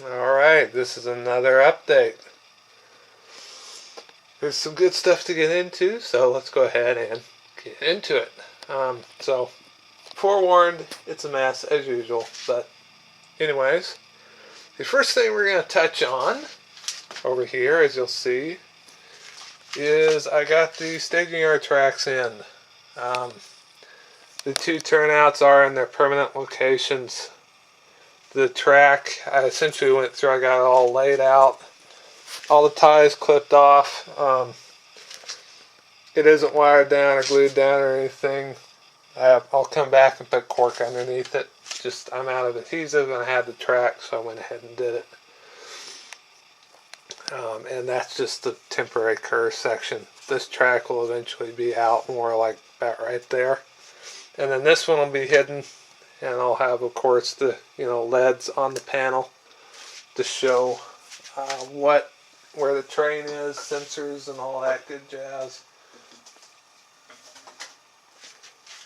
Alright, this is another update. There's some good stuff to get into, so let's go ahead and get into it. So, forewarned, it's a mess as usual, but anyways, the first thing we're going to touch on over here, as you'll see, is I got the staging yard tracks in. The two turnouts are in their permanent locations. The track, I essentially went through, I got it all laid out, all the ties clipped off. It isn't wired down or glued down or anything. I'll come back and put cork underneath it. Just I'm out of adhesive and I had the track, so I went ahead and did it. And that's just the temporary curve section. This track will eventually be out more like about right there. And then this one will be hidden. And I'll have, of course, the LEDs on the panel to show where the train is, sensors, and all that good jazz.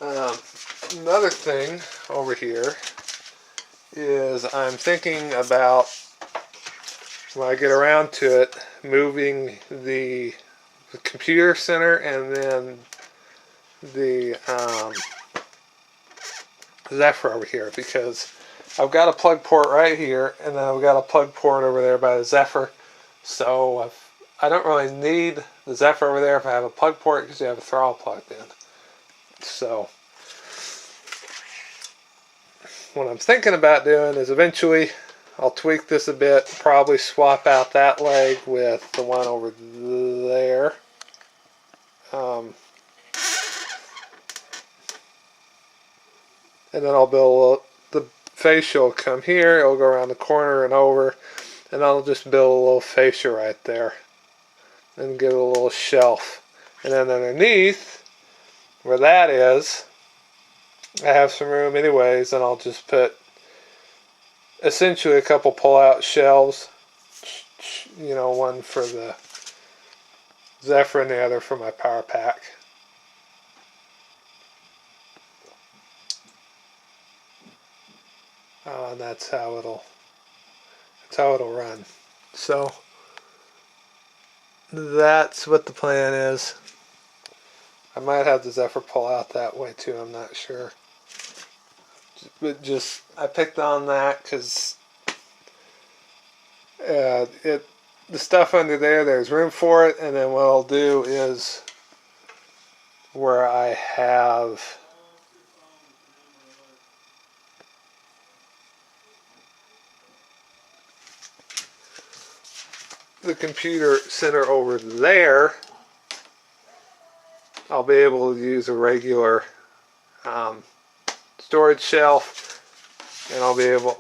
Another thing over here is I'm thinking about, when I get around to it, moving the computer center and then the Zephyr over here, because I've got a plug port right here and then I've got a plug port over there by the Zephyr, so I don't really need the Zephyr over there if I have a plug port, because you have a throttle plugged in. So what I'm thinking about doing is eventually I'll tweak this a bit, probably swap out that leg with the one over there. And then I'll build the fascia will come here, it'll go around the corner and over, and I'll just build a little fascia right there and get a little shelf. And then underneath, where that is, I have some room anyways, and I'll just put essentially a couple pull-out shelves, one for the Zephyr and the other for my power pack. And that's how it'll run. So that's what the plan is. I might have the Zephyr pull out that way too, I'm not sure. But I picked on that because the stuff under there's room for it, and then what I'll do is where I have the computer center over there, I'll be able to use a regular storage shelf, and I'll be able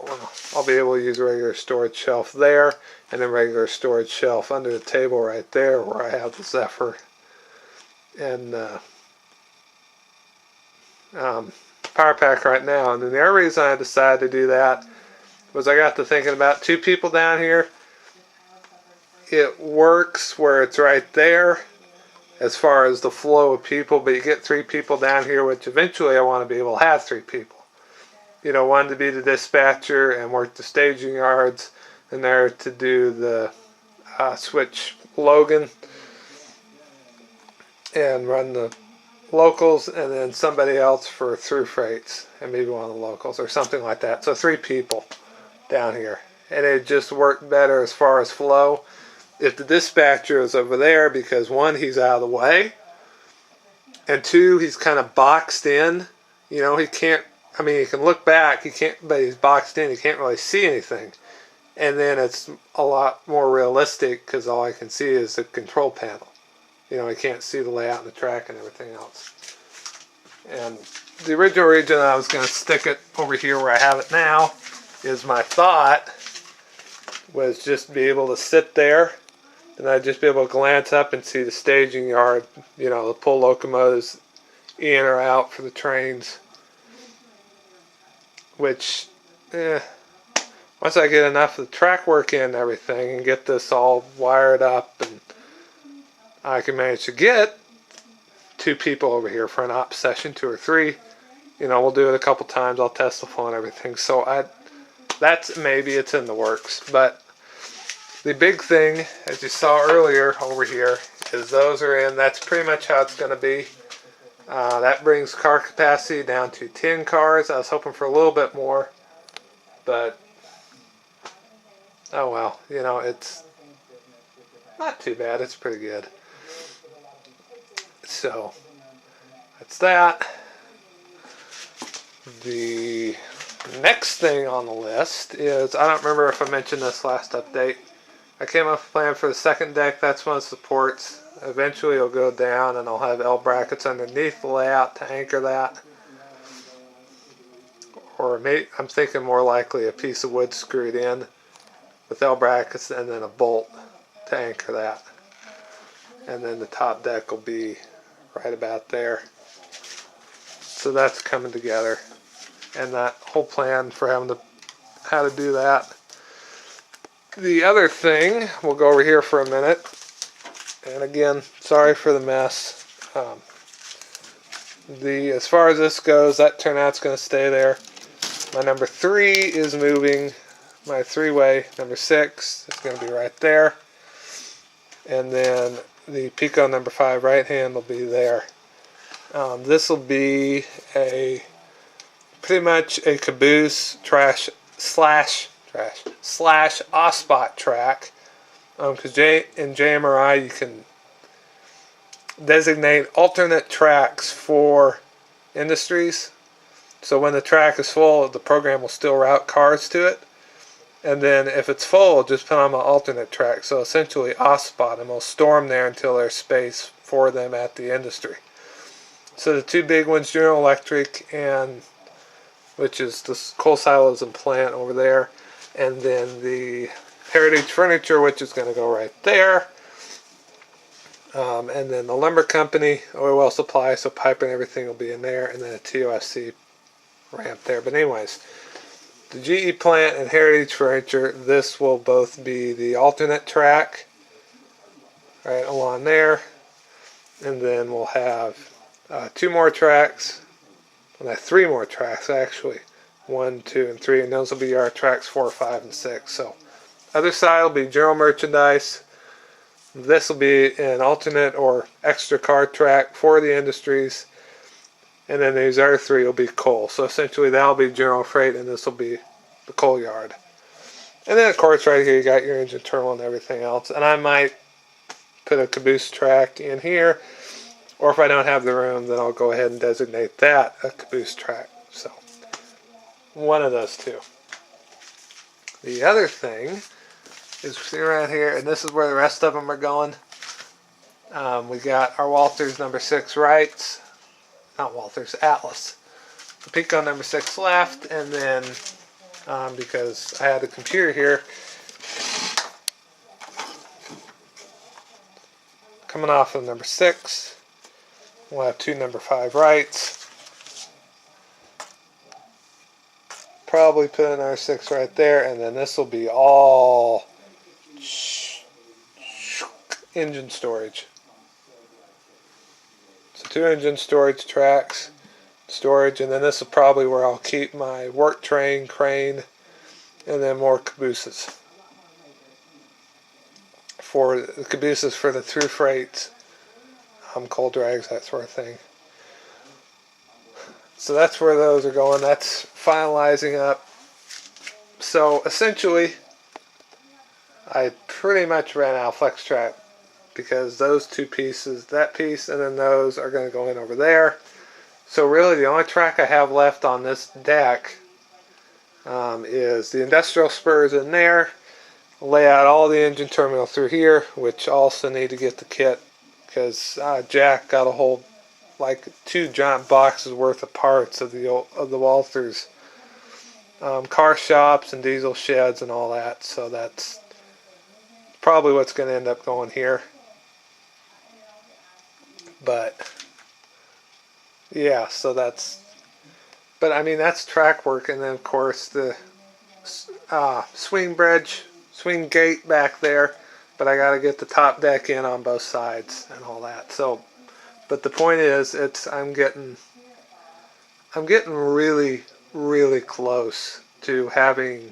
to use a regular storage shelf there, and a regular storage shelf under the table right there where I have the Zephyr and power pack right now. And then the other reason I decided to do that was I got to thinking about two people down here. It works where it's right there as far as the flow of people, but you get three people down here, which eventually I want to be able to have three people. One to be the dispatcher and work the staging yards, and there to do the switch Logan and run the locals, and then somebody else for through freights and maybe one of the locals or something like that. So three people down here, and it just worked better as far as flow if the dispatcher is over there, because one, he's out of the way, and two, he's kind of boxed in. He can't, he can look back, but he's boxed in, he can't really see anything. And then it's a lot more realistic because all I can see is the control panel. I can't see the layout and the track and everything else. And the original region I was going to stick it over here where I have it now is my thought was just be able to sit there, and I'd just be able to glance up and see the staging yard, the pull locomotives in or out for the trains. Which, once I get enough of the track work in and everything and get this all wired up, and I can manage to get two people over here for an op session, 2 or 3, we'll do it a couple times, I'll test the flow and everything. So that's maybe it's in the works. But the big thing, as you saw earlier over here, is those are in. That's pretty much how it's going to be. That brings car capacity down to 10 cars. I was hoping for a little bit more, but oh well, you know, it's not too bad. It's pretty good. So that's that. The next thing on the list is, I don't remember if I mentioned this last update. I came up with a plan for the second deck. That's one of the supports. Eventually it'll go down and I'll have L brackets underneath the layout to anchor that. Or I'm thinking more likely a piece of wood screwed in with L brackets and then a bolt to anchor that. And then the top deck will be right about there. So that's coming together. And that whole plan for how to do that. The other thing, we'll go over here for a minute. And again, sorry for the mess. As far as this goes, that turnout's going to stay there. My number 3 is moving. My 3-way number 6 is going to be right there. And then the Pico number 5 right hand will be there. This will be pretty much a caboose slash OSPOT track. Because in JMRI you can designate alternate tracks for industries. So when the track is full, the program will still route cars to it. And then if it's full, just put on an alternate track. So essentially OSPOT, and we'll store them there until there's space for them at the industry. So the two big ones, General Electric, which is the coal silos and plant over there, and then the Heritage Furniture, which is going to go right there. And then the lumber company, oil well supply, so pipe and everything will be in there, and then a TOFC ramp there. But anyways, the GE plant and Heritage Furniture, this will both be the alternate track right along there. And then we'll have 2 more tracks. We'll have 3 more tracks actually. 1, 2, and 3, and those will be our tracks 4, 5, and 6. So other side will be general merchandise. This will be an alternate or extra car track for the industries. And then these other 3 will be coal. So essentially that'll be general freight, and this will be the coal yard. And then of course right here you got your engine terminal and everything else. And I might put a caboose track in here. Or if I don't have the room, then I'll go ahead and designate that a caboose track. So one of those 2. The other thing is sitting right here, and this is where the rest of them are going. We got our Walthers number 6 rights, not Walthers, Atlas. The Pico number 6 left, and then because I had the computer here, coming off of number 6, we'll have 2 number 5 rights. Probably put another 6 right there, and then this will be all engine storage. So 2 engine storage tracks, and then this is probably where I'll keep my work train, crane, and then more cabooses. For the cabooses for the through freights, coal drags, that sort of thing. So that's where those are going. That's finalizing up. So essentially, I pretty much ran out of flex track because those 2 pieces, that piece and then those, are going to go in over there. So really the only track I have left on this deck is the industrial spurs in there. Lay out all the engine terminal through here, which also need to get the kit because Jack got a whole like 2 giant boxes worth of parts of the Walthers car shops and diesel sheds and all that. So that's probably what's going to end up going here. But yeah, so that's. But I mean that's track work, and then of course the swing bridge, swing gate back there. But I got to get the top deck in on both sides and all that. So. But the point is, I'm getting really, really close to having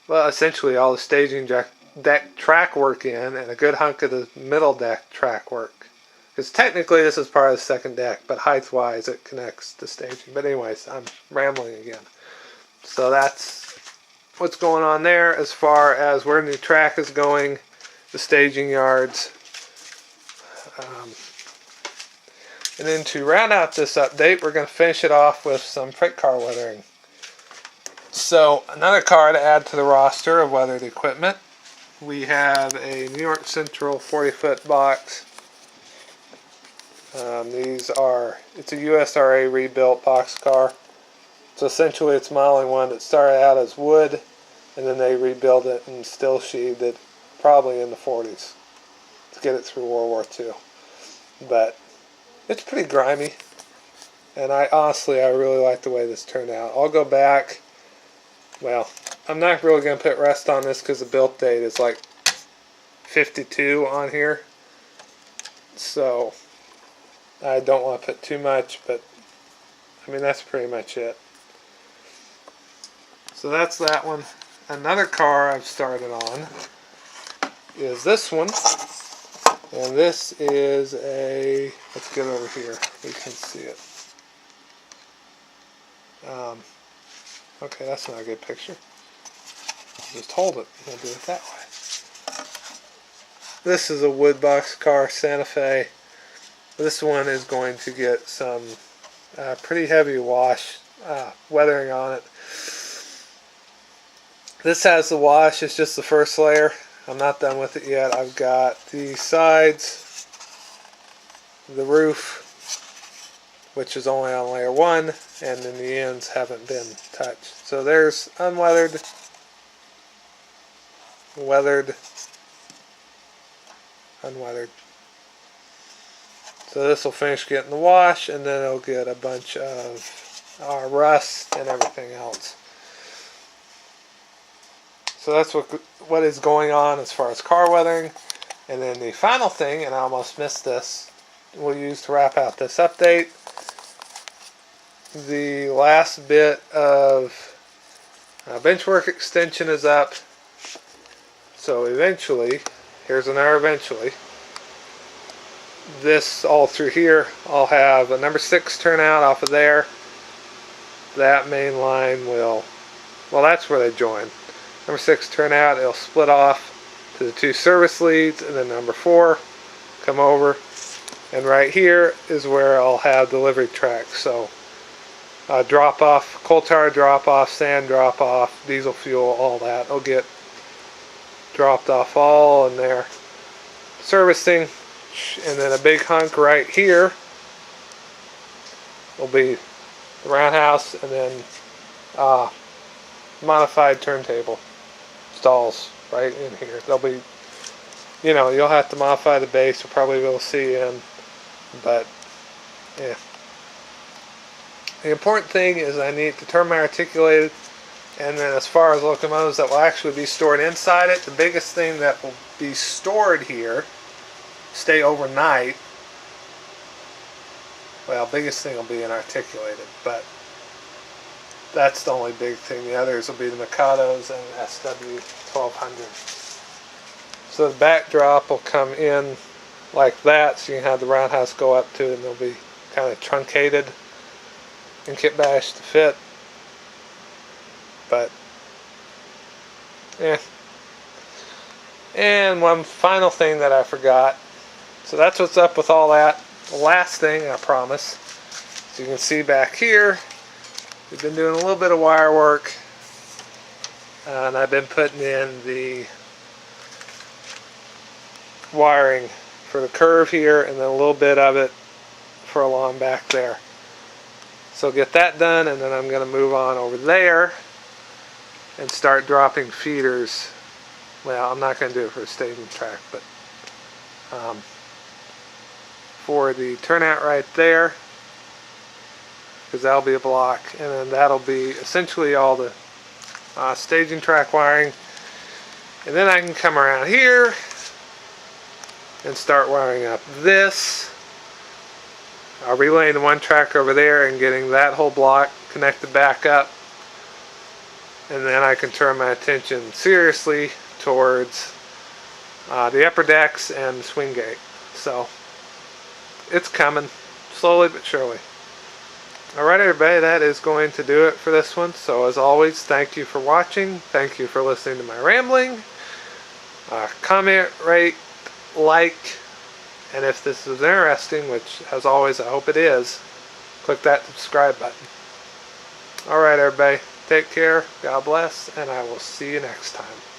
well, essentially all the staging deck track work in and a good hunk of the middle deck track work. Because technically this is part of the second deck, but height-wise it connects to staging. But anyways, I'm rambling again. So that's what's going on there as far as where the new track is going, the staging yards. And then to round out this update, we're going to finish it off with some freight car weathering. So another car to add to the roster of weathered equipment. We have a New York Central 40-foot box. It's a USRA rebuilt box car. So essentially it's modeling one that started out as wood, and then they rebuilt it and still sheathed it probably in the 40s to get it through World War II. But it's pretty grimy, and I really like the way this turned out. I'll go back. Well, I'm not really going to put rest on this because the build date is like 52 on here. So I don't want to put too much, but I mean that's pretty much it. So that's that one. Another car I've started on is this one. And this is a, let's get over here, we can see it. Okay, that's not a good picture. Just hold it, we'll do it that way. This is a wood box car, Santa Fe. This one is going to get some pretty heavy wash weathering on it. This has the wash, it's just the first layer. I'm not done with it yet. I've got the sides, the roof, which is only on layer 1, and then the ends haven't been touched. So there's unweathered, weathered, unweathered. So this will finish getting the wash, and then it'll get a bunch of rust and everything else. So that's what is going on as far as car weathering. And then the final thing, and I almost missed this, we'll use to wrap out this update. The last bit of benchwork extension is up. So eventually, here's another eventually. This all through here, I'll have a number 6 turnout off of there. That main line will, well, that's where they join. Number 6 turnout, it'll split off to the 2 service leads, and then number 4 come over. And right here is where I'll have delivery tracks. So drop off, coal tar drop off, sand drop off, diesel fuel, all that will get dropped off all in there. Servicing, and then a big hunk right here will be the roundhouse, and then modified turntable stalls right in here. They'll be, you'll have to modify the base. You'll probably be able to see in, but yeah. The important thing is I need to turn my articulated, and then as far as locomotives that will actually be stored inside it, the biggest thing that will be stored here, stay overnight, well, biggest thing will be an articulated, but that's the only big thing. The others will be the Mikados and SW 1200. So the backdrop will come in like that, so you can have the roundhouse go up to it, and they'll be kind of truncated and kit bashed to fit. But yeah. And one final thing that I forgot. So that's what's up with all that. The last thing, I promise. So you can see back here, we've been doing a little bit of wire work, and I've been putting in the wiring for the curve here, and then a little bit of it for along back there. So get that done, and then I'm going to move on over there and start dropping feeders. Well, I'm not going to do it for the staging track, but for the turnout right there, because that'll be a block, and then that'll be essentially all the staging track wiring. And then I can come around here and start wiring up this. I'll relaying the one track over there and getting that whole block connected back up. and then I can turn my attention seriously towards the upper decks and the swing gate. So it's coming, slowly but surely. Alright everybody, that is going to do it for this one. So as always, thank you for watching. Thank you for listening to my rambling. Comment, rate, like, and if this is interesting, which as always I hope it is, click that subscribe button. Alright everybody, take care, God bless, and I will see you next time.